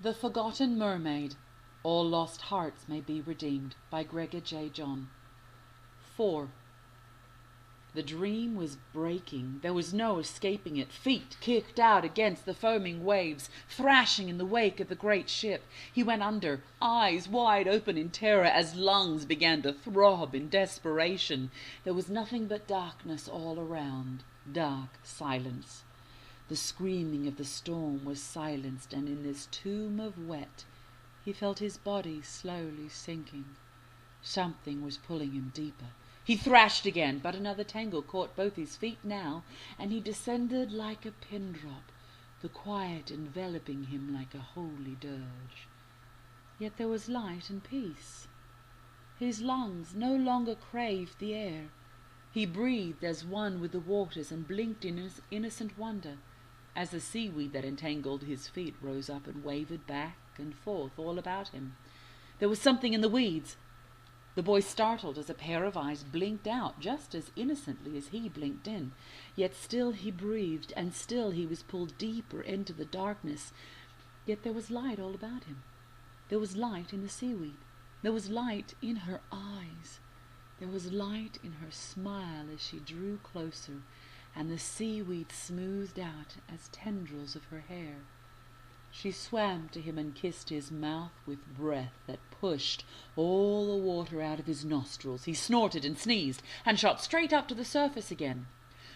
The Forgotten Mermaid. All Lost Hearts May Be Redeemed by Gregga J. Johnn. 4. The dream was breaking. There was no escaping it. Feet kicked out against the foaming waves, thrashing in the wake of the great ship. He went under, eyes wide open in terror as lungs began to throb in desperation. There was nothing but darkness all around. Dark silence. The screaming of the storm was silenced, and in this tomb of wet he felt his body slowly sinking. Something was pulling him deeper. He thrashed again, but another tangle caught both his feet now, and he descended like a pin drop, the quiet enveloping him like a holy dirge. Yet there was light and peace. His lungs no longer craved the air. He breathed as one with the waters and blinked in innocent wonder, as the seaweed that entangled his feet rose up and wavered back and forth all about him. There was something in the weeds. The boy startled as a pair of eyes blinked out just as innocently as he blinked in. Yet still he breathed, and still he was pulled deeper into the darkness. Yet there was light all about him. There was light in the seaweed. There was light in her eyes. There was light in her smile as she drew closer, and the seaweed smoothed out as tendrils of her hair. She swam to him and kissed his mouth with breath that pushed all the water out of his nostrils. He snorted and sneezed and shot straight up to the surface again.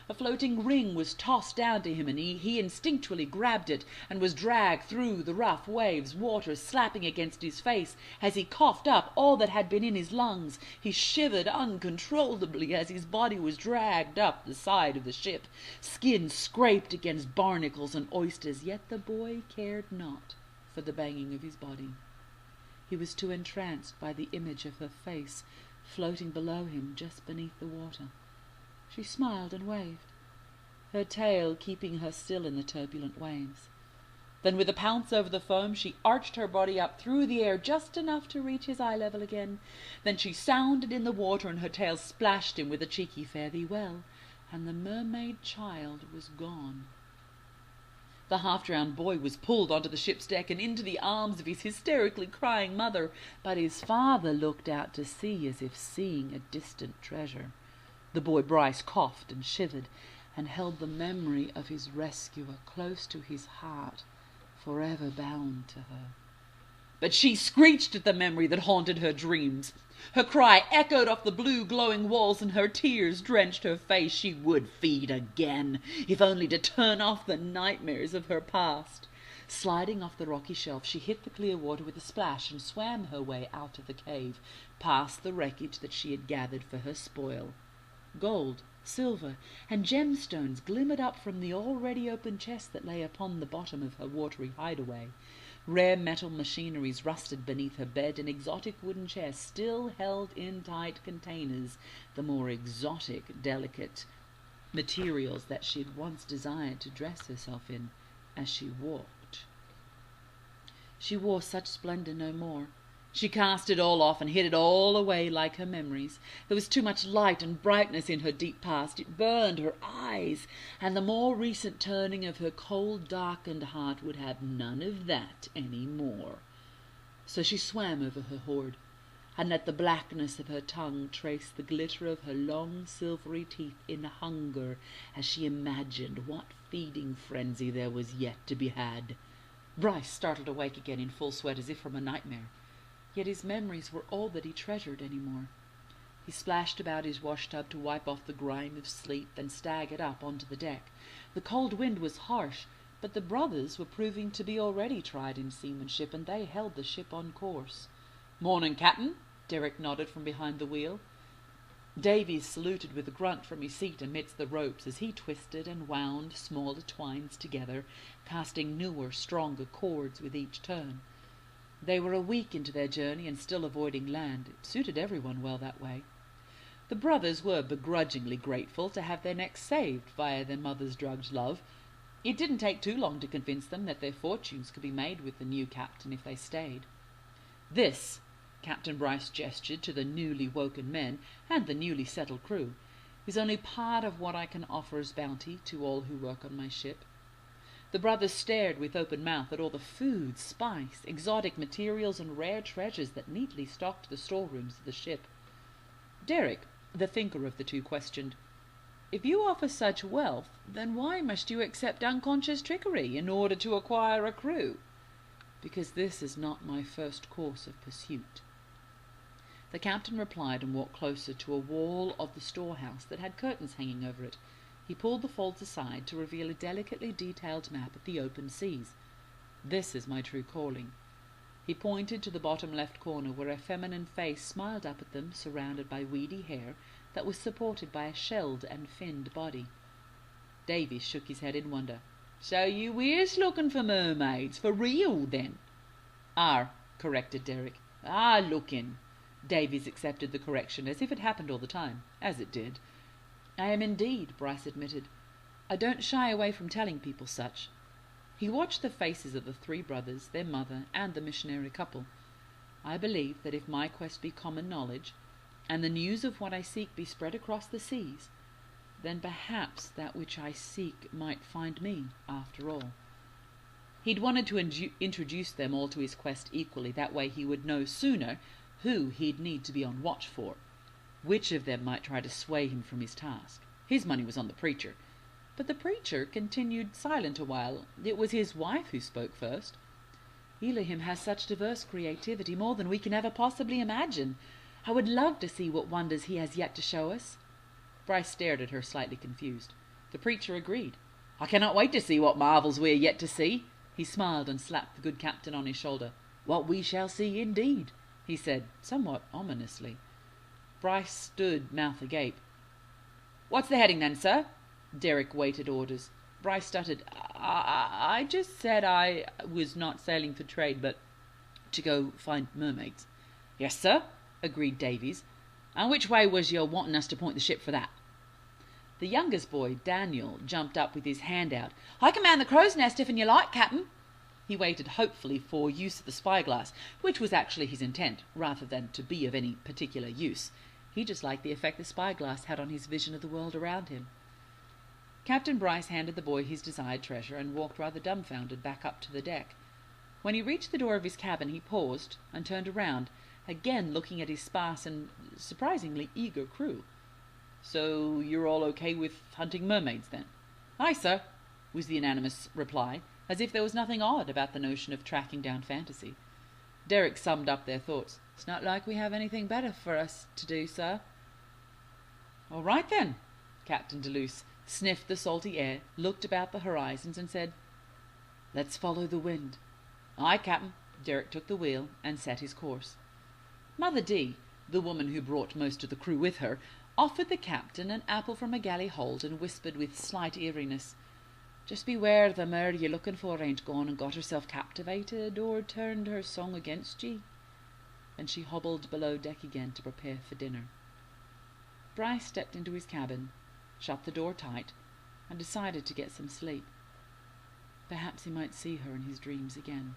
A floating ring was tossed down to him, and he instinctually grabbed it and was dragged through the rough waves, water slapping against his face as he coughed up all that had been in his lungs. He shivered uncontrollably as his body was dragged up the side of the ship. Skin scraped against barnacles and oysters, yet the boy cared not for the banging of his body. He was too entranced by the image of her face floating below him just beneath the water. She smiled and waved, her tail keeping her still in the turbulent waves. Then with a pounce over the foam she arched her body up through the air just enough to reach his eye level again. Then she sounded in the water and her tail splashed him with a cheeky fare thee well, and the mermaid child was gone. The half-drowned boy was pulled onto the ship's deck and into the arms of his hysterically crying mother, but his father looked out to sea as if seeing a distant treasure. The boy Bryce coughed and shivered and held the memory of his rescuer close to his heart, forever bound to her. But she screeched at the memory that haunted her dreams. Her cry echoed off the blue glowing walls and her tears drenched her face. She would feed again, if only to turn off the nightmares of her past. Sliding off the rocky shelf, she hit the clear water with a splash and swam her way out of the cave, past the wreckage that she had gathered for her spoil. Gold, silver, and gemstones glimmered up from the already open chest that lay upon the bottom of her watery hideaway. Rare metal machineries rusted beneath her bed, and exotic wooden chairs still held in tight containers the more exotic, delicate materials that she had once desired to dress herself in as she walked. She wore such splendor no more. She cast it all off and hid it all away like her memories. There was too much light and brightness in her deep past. It burned her eyes, and the more recent turning of her cold, darkened heart would have none of that any more. So she swam over her hoard, and let the blackness of her tongue trace the glitter of her long silvery teeth in hunger as she imagined what feeding frenzy there was yet to be had. Bryce startled awake again in full sweat as if from a nightmare. Yet his memories were all that he treasured any more. He splashed about his washtub to wipe off the grime of sleep, then staggered up onto the deck. The cold wind was harsh, but the brothers were proving to be already tried in seamanship, and they held the ship on course. "Morning, Captain," Derek nodded from behind the wheel. Davies saluted with a grunt from his seat amidst the ropes as he twisted and wound smaller twines together, casting newer, stronger cords with each turn. They were a week into their journey and still avoiding land. It suited everyone well that way. The brothers were begrudgingly grateful to have their necks saved via their mother's drugged love. It didn't take too long to convince them that their fortunes could be made with the new captain if they stayed. "This," Captain Bryce gestured to the newly woken men and the newly settled crew, "is only part of what I can offer as bounty to all who work on my ship. The brothers stared with open mouth at all the food, spice, exotic materials, and rare treasures that neatly stocked the storerooms of the ship. Derek, the thinker of the two, questioned, "If you offer such wealth, then why must you accept unconscious trickery in order to acquire a crew?" "Because this is not my first course of pursuit." The captain replied and walked closer to a wall of the storehouse that had curtains hanging over it. He pulled the folds aside to reveal a delicately detailed map of the open seas. "This is my true calling." He pointed to the bottom left corner, where a feminine face smiled up at them, surrounded by weedy hair that was supported by a shelled and finned body. Davies shook his head in wonder. "So you is looking for mermaids, for real, then?" "Are," corrected Derek. "Are looking." Davies accepted the correction as if it happened all the time, as it did. "I am indeed," Bryce admitted. "I don't shy away from telling people such." He watched the faces of the three brothers, their mother, and the missionary couple. "I believe that if my quest be common knowledge, and the news of what I seek be spread across the seas, then perhaps that which I seek might find me, after all." He'd wanted to introduce them all to his quest equally, that way he would know sooner who he'd need to be on watch for. Which of them might try to sway him from his task? His money was on the preacher. But the preacher continued silent a while. It was his wife who spoke first. "Elohim has such diverse creativity, more than we can ever possibly imagine. I would love to see what wonders he has yet to show us." Bryce stared at her, slightly confused. The preacher agreed. "I cannot wait to see what marvels we are yet to see." He smiled and slapped the good captain on his shoulder. "What we shall see indeed," he said, somewhat ominously. Bryce stood, mouth agape. "What's the heading then, sir?" Derek waited orders. Bryce stuttered. I just said I was not sailing for trade, but to go find mermaids." "Yes, sir," agreed Davies. "And which way was you wanting us to point the ship for that?" The youngest boy, Daniel, jumped up with his hand out. "I command the crow's nest if you like, Captain." He waited hopefully for use of the spyglass, which was actually his intent, rather than to be of any particular use. He just liked the effect the spyglass had on his vision of the world around him. Captain Bryce handed the boy his desired treasure and walked rather dumbfounded back up to the deck. When he reached the door of his cabin, he paused and turned around, again looking at his sparse and surprisingly eager crew. "So you're all okay with hunting mermaids, then?" "Aye, sir," was the unanimous reply, as if there was nothing odd about the notion of tracking down fantasy. Derek summed up their thoughts. "It's not like we have anything better for us to do, sir." "All right, then." Captain Deleuze sniffed the salty air, looked about the horizons, and said, "Let's follow the wind." "Aye, Captain." Derek took the wheel and set his course. Mother D, the woman who brought most of the crew with her, offered the captain an apple from a galley hold and whispered with slight eeriness, "Just beware the mare you're looking for ain't gone and got herself captivated or turned her song against ye." And she hobbled below deck again to prepare for dinner. Bryce stepped into his cabin, shut the door tight, and decided to get some sleep. Perhaps he might see her in his dreams again.